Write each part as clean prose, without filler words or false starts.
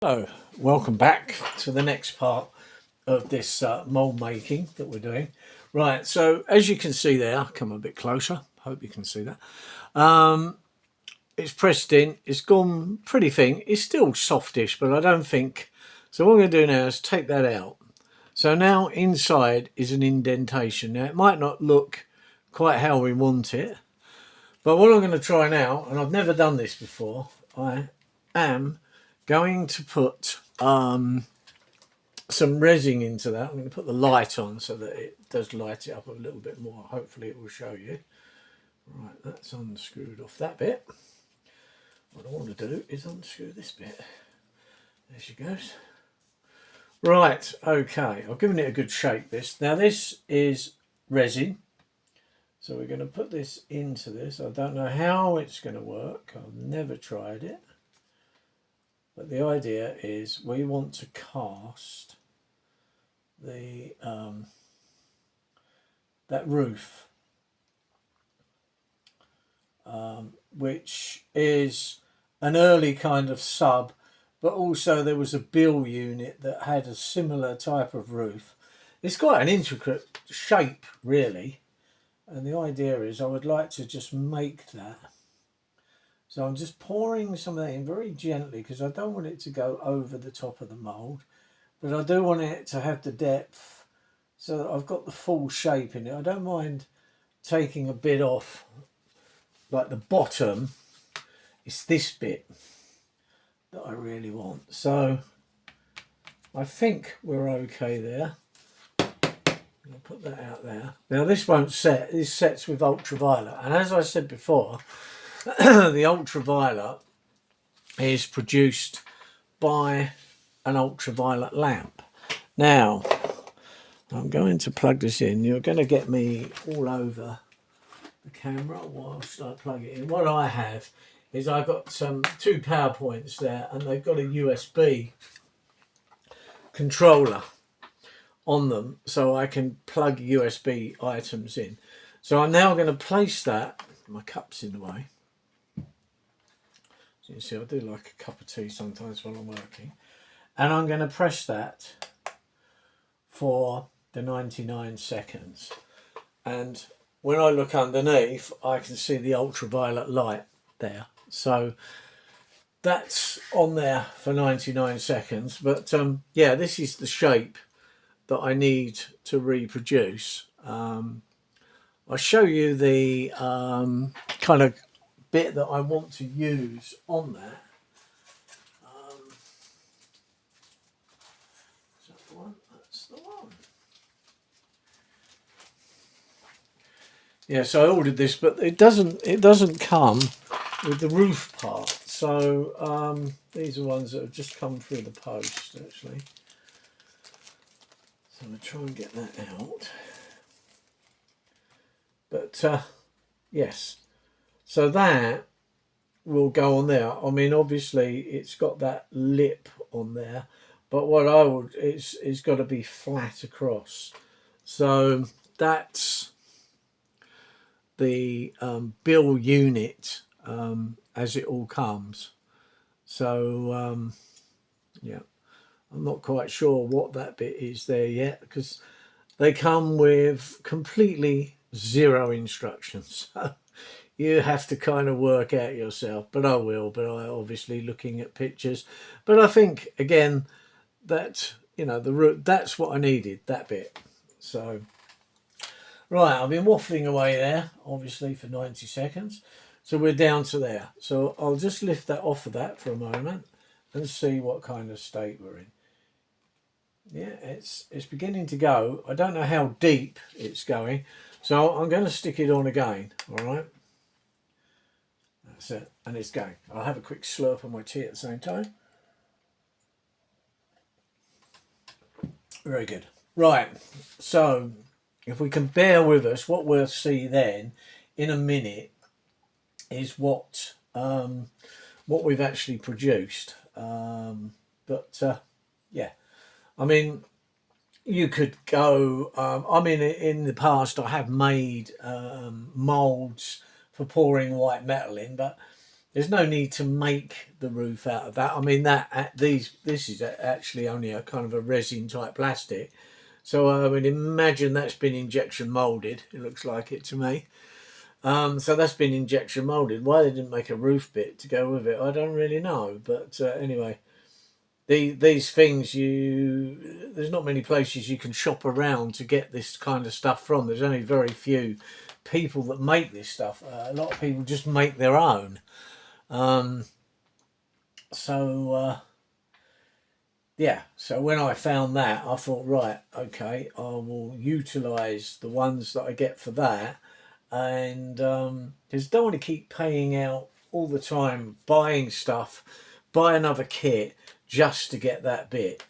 Hello, welcome back to the next part of this mould making that we're doing. Right, so as you can see there, come a bit closer, hope you can see that. It's pressed in, it's gone pretty thin, it's still softish, but I don't think, so what I'm going to do now is take that out. So now inside is an indentation. Now it might not look quite how we want it, but what I'm going to try now, and I've never done this before, I am going to put some resin into that. I'm going to put the light on so that it does light it up a little bit more. Hopefully it will show you. Right, that's unscrewed off that bit. What I want to do is unscrew this bit. There she goes. Right, okay, I've given it a good shake this. Now this is resin. So we're going to put this into this. I don't know how it's going to work. I've never tried it. But the idea is we want to cast the that roof, which is an early kind of sub, but also there was a bill unit that had a similar type of roof. It's quite an intricate shape, really, and the idea is I would like to just make that. So I'm just pouring some of that in very gently because I don't want it to go over the top of the mould, but I do want it to have the depth so that I've got the full shape in it. I don't mind taking a bit off, like the bottom. It's this bit that I really want. So I think we're okay there. I'll put that out there. Now this won't set, this sets with ultraviolet. And as I said before, the ultraviolet is produced by an ultraviolet lamp. Now, I'm going to plug this in. You're going to get me all over the camera whilst I plug it in. What I have is I've got two power points there, and they've got a USB controller on them, so I can plug USB items in. So I'm now going to place that. My cup's in the way. You see, I do like a cup of tea sometimes while I'm working. And I'm going to press that for the 99 seconds. And when I look underneath, I can see the ultraviolet light there. So that's on there for 99 seconds. But yeah, this is the shape that I need to reproduce. I'll show you the kind of bit that I want to use on that. Is that the one? That's the one. Yeah, so I ordered this, but it doesn't come with the roof part. So these are ones that have just come through the post, actually. So I'm going to try and get that out. But yes. So that will go on there. I mean, obviously, it's got that lip on there, but what I would, it's got to be flat across. So that's the bill unit as it all comes. So yeah, I'm not quite sure what that bit is there yet because they come with completely zero instructions. You have to kind of work out yourself, but I will. But I obviously looking at pictures. But I think again that the root, that's what I needed, that bit. So right, I've been waffling away there, obviously for 90 seconds. So we're down to there. So I'll just lift that off of that for a moment and see what kind of state we're in. Yeah, it's beginning to go. I don't know how deep it's going, so I'm going to stick it on again. All right. That's it, and it's going. I'll have a quick slurp of my tea at the same time. Very good. Right, so if we can bear with us, what we'll see then in a minute is what we've actually produced. Yeah, I mean, you could go. I mean, in the past, I have made moulds for pouring white metal in, but there's no need to make the roof out of that. I mean, this is actually only a kind of a resin type plastic. So I would imagine that's been injection molded. It looks like it to me. So that's been injection molded. Why they didn't make a roof bit to go with it, I don't really know. But anyway, these things, there's not many places you can shop around to get this kind of stuff from. There's only very few people that make this stuff. A lot of people just make their own. Yeah, so when I found that, I thought, right, okay, I will utilise the ones that I get for that, and because don't want to keep paying out all the time, buying stuff, buy another kit just to get that bit,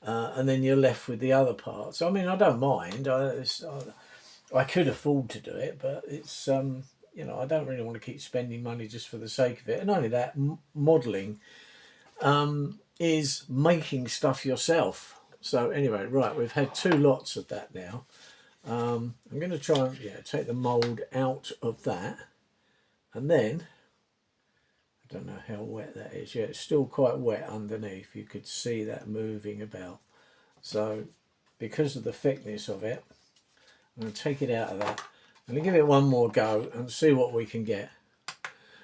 and then you're left with the other parts. I mean, I don't mind. I could afford to do it, but it's I don't really want to keep spending money just for the sake of it. And only that, modelling is making stuff yourself. So anyway, right, we've had 2 lots of that now. I'm going to try and take the mould out of that, and then I don't know how wet that is. Yeah, it's still quite wet underneath. You could see that moving about. So because of the thickness of it, I'm going to take it out of that. I'm going to give it one more go and see what we can get.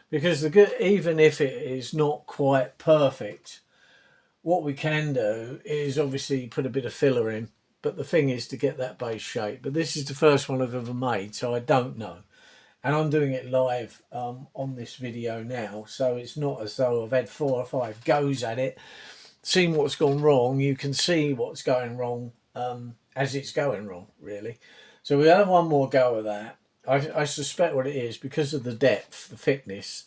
Because even if it is not quite perfect, what we can do is obviously put a bit of filler in. But the thing is to get that base shape. But this is the first one I've ever made, so I don't know. And I'm doing it live on this video now, so it's not as though I've had 4 or 5 goes at it, seen what's gone wrong. You can see what's going wrong as it's going wrong, really. So we have one more go of that. I suspect what it is, because of the depth, the thickness,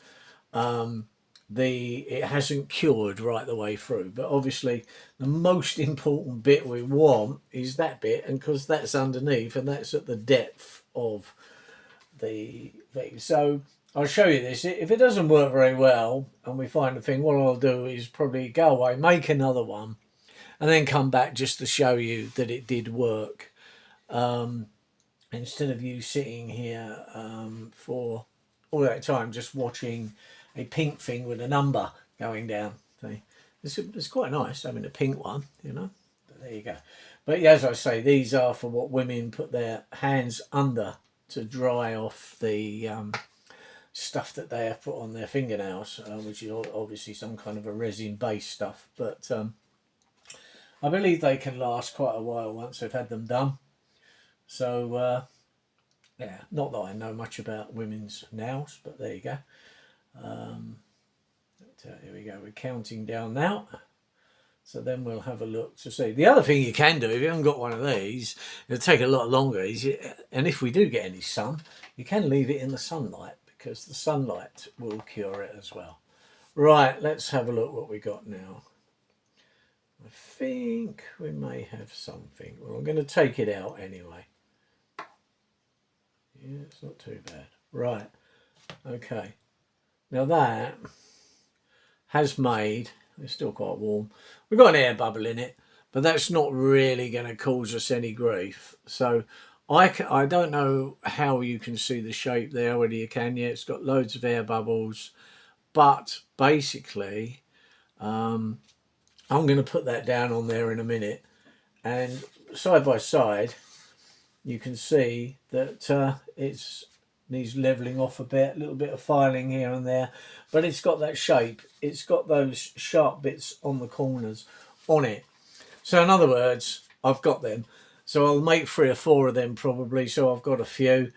it hasn't cured right the way through. But obviously the most important bit we want is that bit, and because that's underneath and that's at the depth of the thing. So I'll show you this. If it doesn't work very well and we find a thing, what I'll do is probably go away, make another one, and then come back just to show you that it did work. Instead of you sitting here for all that time just watching a pink thing with a number going down. So it's quite nice having a pink one, But there you go. But yeah, as I say, these are for what women put their hands under to dry off the stuff that they have put on their fingernails, which is obviously some kind of a resin-based stuff. But I believe they can last quite a while once they've had them done. So, yeah, not that I know much about women's nails, but there you go. Here we go, we're counting down now. So then we'll have a look to see. The other thing you can do, if you haven't got one of these, it'll take a lot longer. And if we do get any sun, you can leave it in the sunlight, because the sunlight will cure it as well. Right, let's have a look what we got now. I think we may have something. Well, I'm going to take it out anyway. Yeah, it's not too bad. Right, okay. Now that has made, it's still quite warm. We've got an air bubble in it, but that's not really going to cause us any grief. So I don't know how you can see the shape there, whether you can yet. It's got loads of air bubbles, but basically I'm going to put that down on there in a minute, and side by side you can see that it needs levelling off a bit, a little bit of filing here and there, but it's got that shape. It's got those sharp bits on the corners on it. So in other words, I've got them. So I'll make 3 or 4 of them probably, so I've got a few.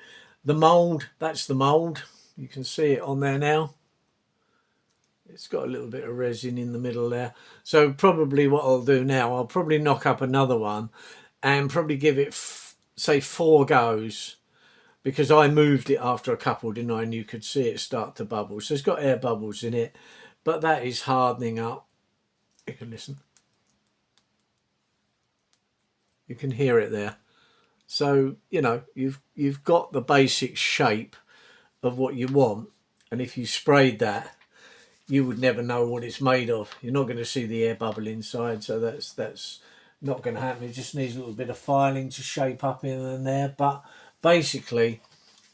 The mould, that's the mould. You can see it on there now. It's got a little bit of resin in the middle there. So probably what I'll do now, I'll probably knock up another one and probably give it, say, 4 goes, because I moved it after a couple, didn't I? And you could see it start to bubble. So it's got air bubbles in it, but that is hardening up. You can listen. You can hear it there. So, you've got the basic shape of what you want. And if you sprayed that, you would never know what it's made of. You're not going to see the air bubble inside, so that's not going to happen. It just needs a little bit of filing to shape up in and there. But basically,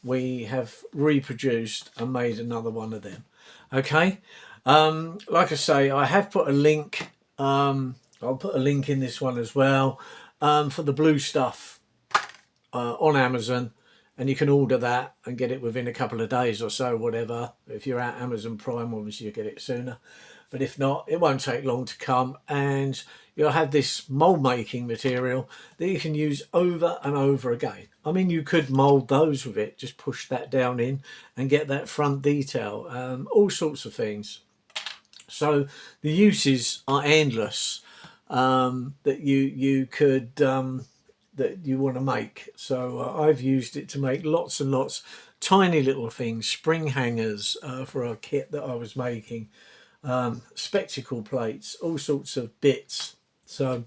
we have reproduced and made another one of them. Okay, like I say, I have put a link. I'll put a link in this one as well, for the blue stuff on Amazon, and you can order that and get it within a couple of days or so, whatever. If you're at Amazon Prime, obviously you'll get it sooner, but if not, it won't take long to come, and you'll have this mould making material that you can use over and over again. I mean, you could mould those with it, just push that down in and get that front detail, all sorts of things. So the uses are endless, that you could that you want to make. So I've used it to make lots and lots tiny little things, spring hangers for a kit that I was making, spectacle plates, all sorts of bits. So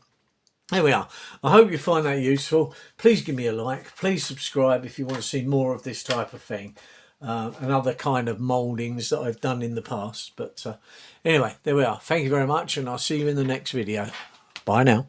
there we are. I hope you find that useful. Please give me a like. Please subscribe if you want to see more of this type of thing, and other kind of mouldings that I've done in the past. But anyway, there we are. Thank you very much, and I'll see you in the next video. Bye now.